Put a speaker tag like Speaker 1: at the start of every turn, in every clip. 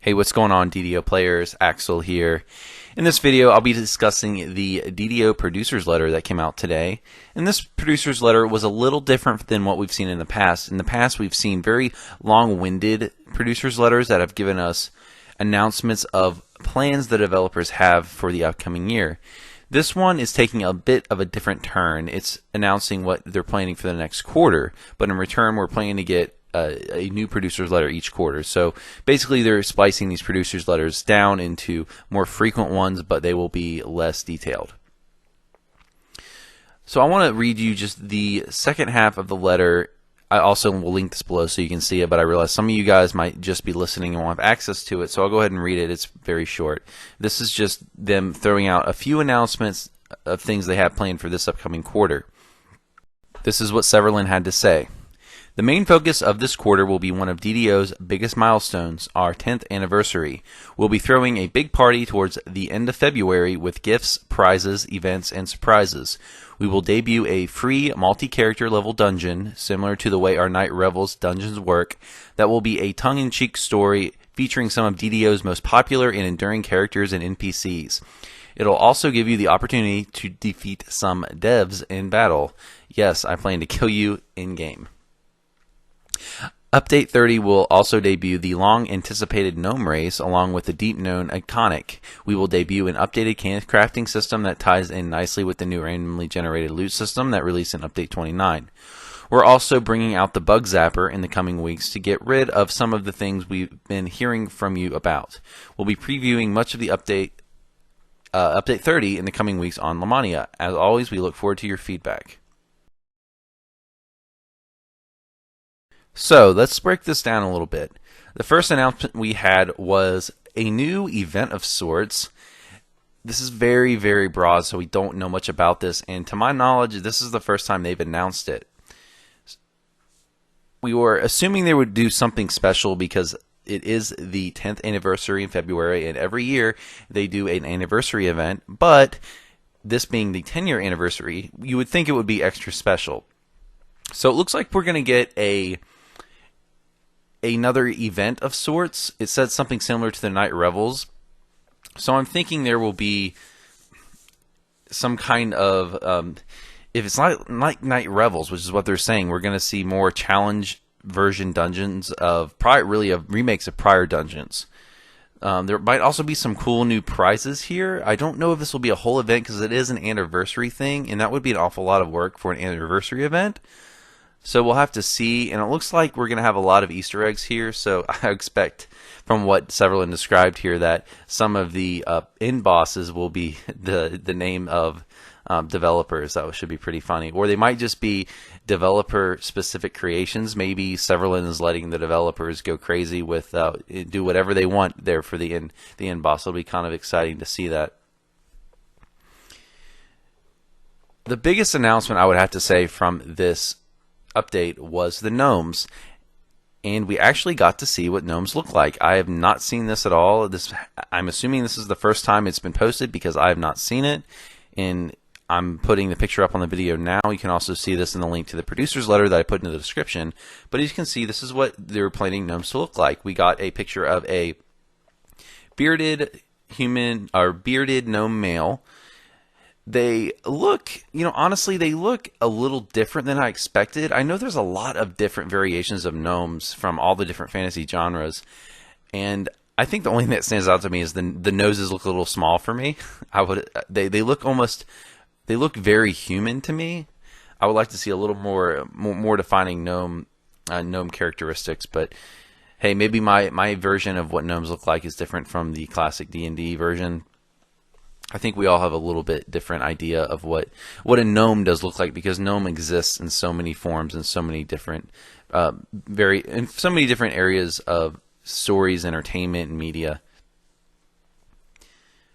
Speaker 1: Hey, what's going on, DDO players? Axel here. In this video, I'll be discussing the DDO producer's letter that came out today. And this producer's letter was a little different than what we've seen in the past. In the past, we've seen very long-winded producer's letters that have given us announcements of plans the developers have for the upcoming year. This one is taking a bit of a different turn. It's announcing what they're planning for the next quarter, but in return, we're planning to get a new producer's letter each quarter. So basically they're splicing these producer's letters down into more frequent ones, but they will be less detailed. So I want to read you just the second half of the letter. I also will link this below so you can see it, but I realize some of you guys might just be listening and won't have access to it, so I'll go ahead and read it. It's very short. This is just them throwing out a few announcements of things they have planned for this upcoming quarter. This is what Severlin had to say. The main focus of this quarter will be one of DDO's biggest milestones, our 10th anniversary. We'll be throwing a big party towards the end of February with gifts, prizes, events, and surprises. We will debut a free multi-character level dungeon, similar to the way our Night Revels dungeons work, that will be a tongue-in-cheek story featuring some of DDO's most popular and enduring characters and NPCs. It'll also give you the opportunity to defeat some devs in battle. Yes, I plan to kill you in-game. Update 30 will also debut the long-anticipated Gnome race along with the deep-known Iconic. We will debut an updated Kenneth crafting system that ties in nicely with the new randomly generated loot system that released in Update 29. We're also bringing out the Bug Zapper in the coming weeks to get rid of some of the things we've been hearing from you about. We'll be previewing much of the Update 30 in the coming weeks on Lamania. As always, we look forward to your feedback. So let's break this down a little bit. The first announcement we had was a new event of sorts. This is very, very broad, so we don't know much about this, and to my knowledge, this is the first time they've announced it. We were assuming they would do something special because it is the 10th anniversary in February, and every year they do an anniversary event, but this being the 10-year anniversary, you would think it would be extra special. So it looks like we're going to get another event of sorts. It said something similar to the Night Revels. So I'm thinking there will be some kind of, if it's not like Night Revels, which is what they're saying, we're going to see more challenge version dungeons of really of remakes of prior dungeons. There might also be some cool new prizes here. I don't know if this will be a whole event because it is an anniversary thing, and that would be an awful lot of work for an anniversary event. So we'll have to see, and it looks like we're going to have a lot of Easter eggs here, so I expect from what Severlin described here that some of the end bosses will be the name of developers. That should be pretty funny. Or they might just be developer-specific creations. Maybe Severlin is letting the developers go crazy with do whatever they want there for the end boss. It'll be kind of exciting to see that. The biggest announcement I would have to say from this update was the gnomes, and we actually got to see what gnomes look like. I have not seen this at all. I'm assuming this is the first time it's been posted because I have not seen it, and I'm putting the picture up on the video now. You can also see this in the link to the producer's letter that I put in the description, but as you can see, this is what they're planning gnomes to look like. We got a picture of a bearded human or bearded gnome male. They look, honestly, they look a little different than I expected. I know there's a lot of different variations of gnomes from all the different fantasy genres, and I think the only thing that stands out to me is the noses look a little small for me. They look very human to me. I would like to see a little more defining gnome characteristics, but hey, maybe my version of what gnomes look like is different from the classic D&D version. I think we all have a little bit different idea of what a gnome does look like, because gnome exists in so many forms and so many different different areas of stories, entertainment, and media.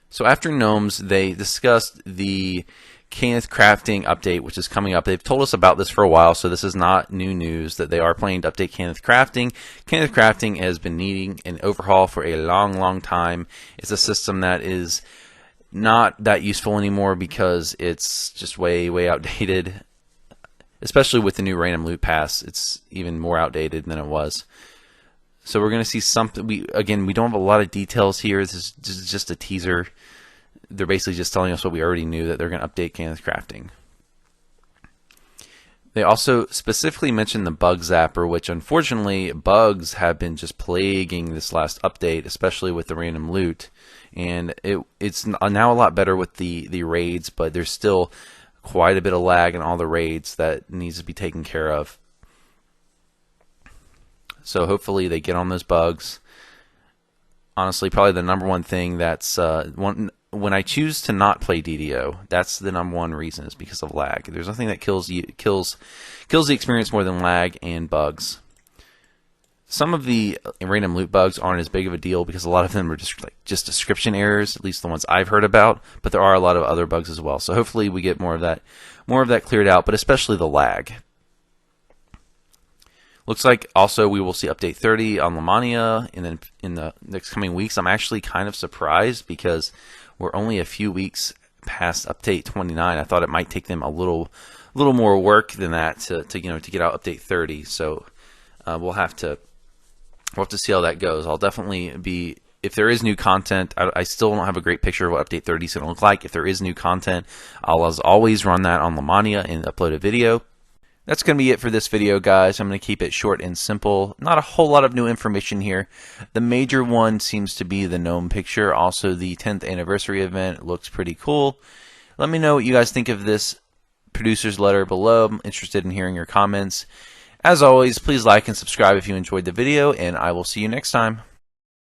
Speaker 1: So after gnomes, they discussed the Kenneth crafting update, which is coming up. They've told us about this for a while, so this is not new news that they are planning to update Kenneth crafting. Kenneth crafting has been needing an overhaul for a long, long time. It's a system that is not that useful anymore because it's just way outdated, especially with the new random loot pass. It's even more outdated than it was. So we're going to see something. We don't have a lot of details here. This is just a teaser. They're basically just telling us what we already knew, that they're going to update Canneth Crafting. They also specifically mentioned the bug zapper, which unfortunately bugs have been just plaguing this last update, especially with the random loot. And it's now a lot better with the raids, but there's still quite a bit of lag in all the raids that needs to be taken care of. So hopefully they get on those bugs. Honestly, probably the number one thing that's when I choose to not play DDO, that's the number one reason, is because of lag. There's nothing that kills the experience more than lag and bugs. Some of the random loot bugs aren't as big of a deal because a lot of them are just description errors, at least the ones I've heard about. But there are a lot of other bugs as well. So hopefully we get more of that cleared out, but especially the lag. Looks like also we will see update 30 on Lamania in the next coming weeks. I'm actually kind of surprised because we're only a few weeks past update 29. I thought it might take them a little more work than that to get out update 30. So we'll have to see how that goes. I'll definitely be, if there is new content, I still don't have a great picture of what update 30 is going to look like. If there is new content, I'll as always run that on Lamania and upload a video. That's going to be it for this video, guys. I'm going to keep it short and simple. Not a whole lot of new information here. The major one seems to be the gnome picture. Also, the 10th anniversary event looks pretty cool. Let me know what you guys think of this producer's letter below. I'm interested in hearing your comments. As always, please like and subscribe if you enjoyed the video, and I will see you next time.